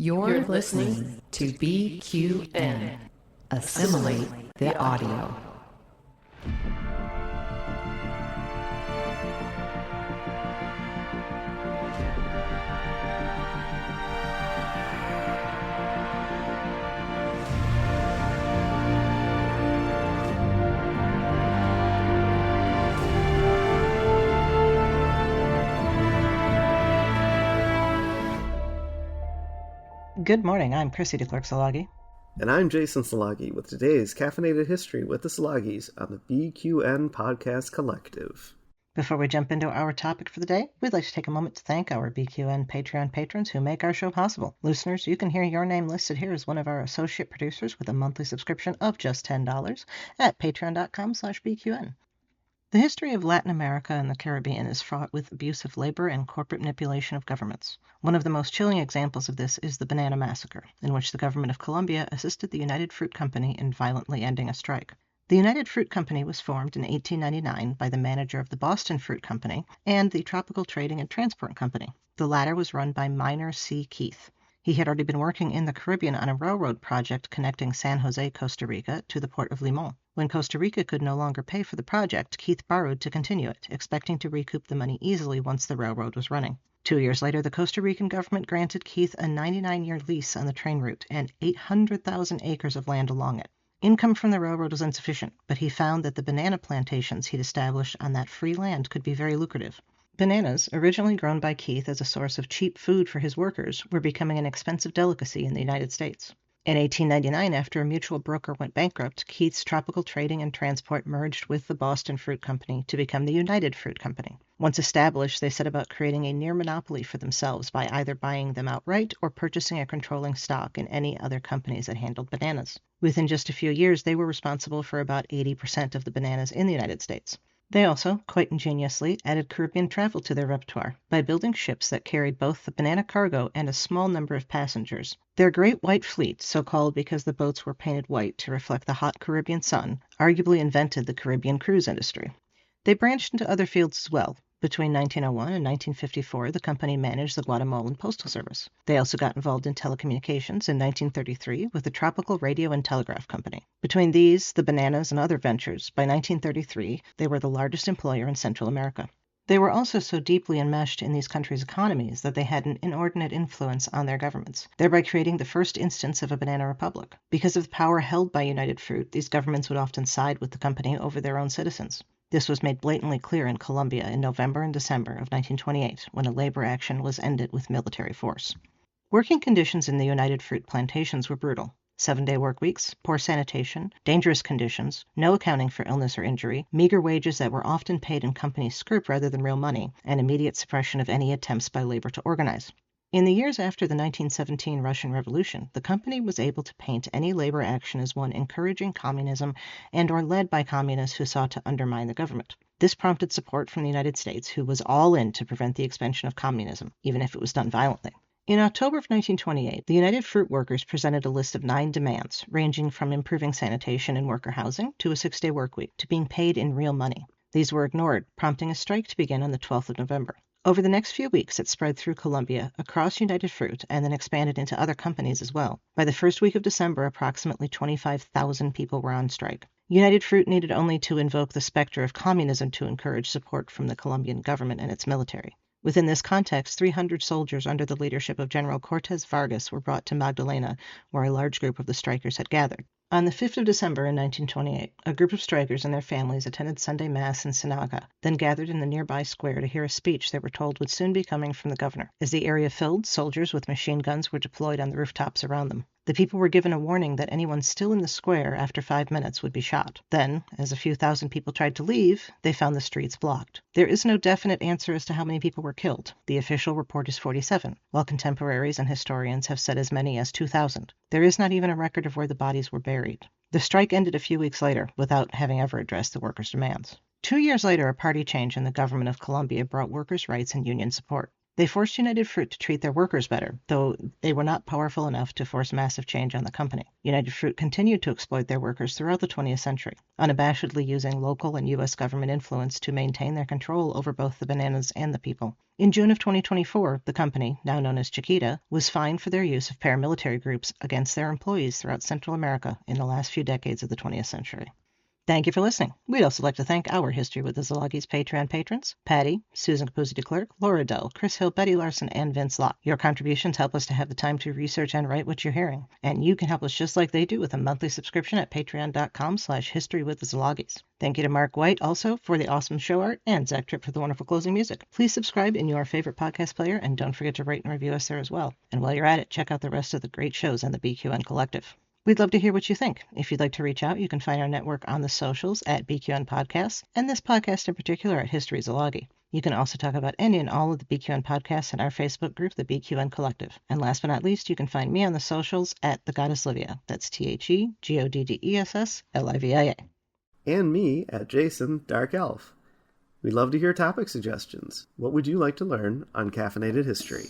You're listening to BQN. Assimilate the audio. Good morning, I'm Chrissie De Clerck-Szilagyi. And I'm Jason Szilagyis with today's Caffeinated History with the Szilagyis on the BQN Podcast Collective. Before we jump into our topic for the day, we'd like to take a moment to thank our BQN Patreon patrons who make our show possible. Listeners, you can hear your name listed here as one of our associate producers with a monthly subscription of just $10 at patreon.com/BQN. The history of Latin America and the Caribbean is fraught with abusive labor and corporate manipulation of governments. One of the most chilling examples of this is the Banana Massacre, in which the government of Colombia assisted the United Fruit Company in violently ending a strike. The United Fruit Company was formed in 1899 by the manager of the Boston Fruit Company and the Tropical Trading and Transport Company. The latter was run by Minor C. Keith. He had already been working in the Caribbean on a railroad project connecting San Jose, Costa Rica, to the port of Limon. When Costa Rica could no longer pay for the project, Keith borrowed to continue it, expecting to recoup the money easily once the railroad was running. 2 years later, the Costa Rican government granted Keith a 99-year lease on the train route and 800,000 acres of land along it. Income from the railroad was insufficient, but he found that the banana plantations he'd established on that free land could be very lucrative. Bananas, originally grown by Keith as a source of cheap food for his workers, were becoming an expensive delicacy in the United States. In 1899, after a mutual broker went bankrupt, Keith's Tropical Trading and Transport merged with the Boston Fruit Company to become the United Fruit Company. Once established, they set about creating a near monopoly for themselves by either buying them outright or purchasing a controlling stock in any other companies that handled bananas. Within just a few years, they were responsible for about 80% of the bananas in the United States. They also, quite ingeniously, added Caribbean travel to their repertoire by building ships that carried both the banana cargo and a small number of passengers. Their Great White Fleet, so called because the boats were painted white to reflect the hot Caribbean sun, arguably invented the Caribbean cruise industry. They branched into other fields as well. Between 1901 and 1954, the company managed the Guatemalan Postal Service. They also got involved in telecommunications in 1933 with the Tropical Radio and Telegraph Company. Between these, the bananas, and other ventures, by 1933, they were the largest employer in Central America. They were also so deeply enmeshed in these countries' economies that they had an inordinate influence on their governments, thereby creating the first instance of a banana republic. Because of the power held by United Fruit, these governments would often side with the company over their own citizens. This was made blatantly clear in Colombia in November and December of 1928, when a labor action was ended with military force. Working conditions in the United Fruit plantations were brutal. 7-day work weeks, poor sanitation, dangerous conditions, no accounting for illness or injury, meager wages that were often paid in company scrip rather than real money, and immediate suppression of any attempts by labor to organize. In the years after the 1917 Russian Revolution, the company was able to paint any labor action as one encouraging communism and or led by communists who sought to undermine the government. This prompted support from the United States, who was all in to prevent the expansion of communism, even if it was done violently. In October of 1928, the United Fruit workers presented a list of 9 demands, ranging from improving sanitation and worker housing to a 6-day work week to being paid in real money. These were ignored, prompting a strike to begin on the 12th of November. Over the next few weeks, it spread through Colombia, across United Fruit, and then expanded into other companies as well. By the first week of December, approximately 25,000 people were on strike. United Fruit needed only to invoke the specter of communism to encourage support from the Colombian government and its military. Within this context, 300 soldiers under the leadership of General Cortes Vargas were brought to Magdalena, where a large group of the strikers had gathered. On the 5th of December in 1928, a group of strikers and their families attended Sunday Mass in Sinaga, then gathered in the nearby square to hear a speech they were told would soon be coming from the governor. As the area filled, soldiers with machine guns were deployed on the rooftops around them. The people were given a warning that anyone still in the square after 5 minutes would be shot. Then, as a few thousand people tried to leave, they found the streets blocked. There is no definite answer as to how many people were killed. The official report is 47, while contemporaries and historians have said as many as 2,000. There is not even a record of where the bodies were buried. The strike ended a few weeks later, without having ever addressed the workers' demands. 2 years later, a party change in the government of Colombia brought workers' rights and union support. They forced United Fruit to treat their workers better, though they were not powerful enough to force massive change on the company. United Fruit continued to exploit their workers throughout the 20th century, unabashedly using local and U.S. government influence to maintain their control over both the bananas and the people. In June of 2024, the company, now known as Chiquita, was fined for their use of paramilitary groups against their employees throughout Central America in the last few decades of the 20th century. Thank you for listening. We'd also like to thank our History with the Szilagyi Patreon patrons, Pati, Susan Capuzzi-De Clerck, Laura Dell, Kris Hill, Betty Larson, and Vince Locke. Your contributions help us to have the time to research and write what you're hearing, and you can help us just like they do with a monthly subscription at patreon.com/historywiththeszilagyis. Thank you to Mark White also for the awesome show art, and Zach Tripp for the wonderful closing music. Please subscribe in your favorite podcast player, and don't forget to rate and review us there as well. And while you're at it, check out the rest of the great shows on the BQN Collective. We'd love to hear what you think. If you'd like to reach out, you can find our network on the socials at BQN Podcasts, and this podcast in particular at History Szilagyi. You can also talk about any and all of the BQN podcasts in our Facebook group, the BQN Collective. And last but not least, you can find me on the socials at The Goddess Livia. That's TheGoddessLivia. And me at Jason Dark Elf. We'd love to hear topic suggestions. What would you like to learn on Caffeinated History?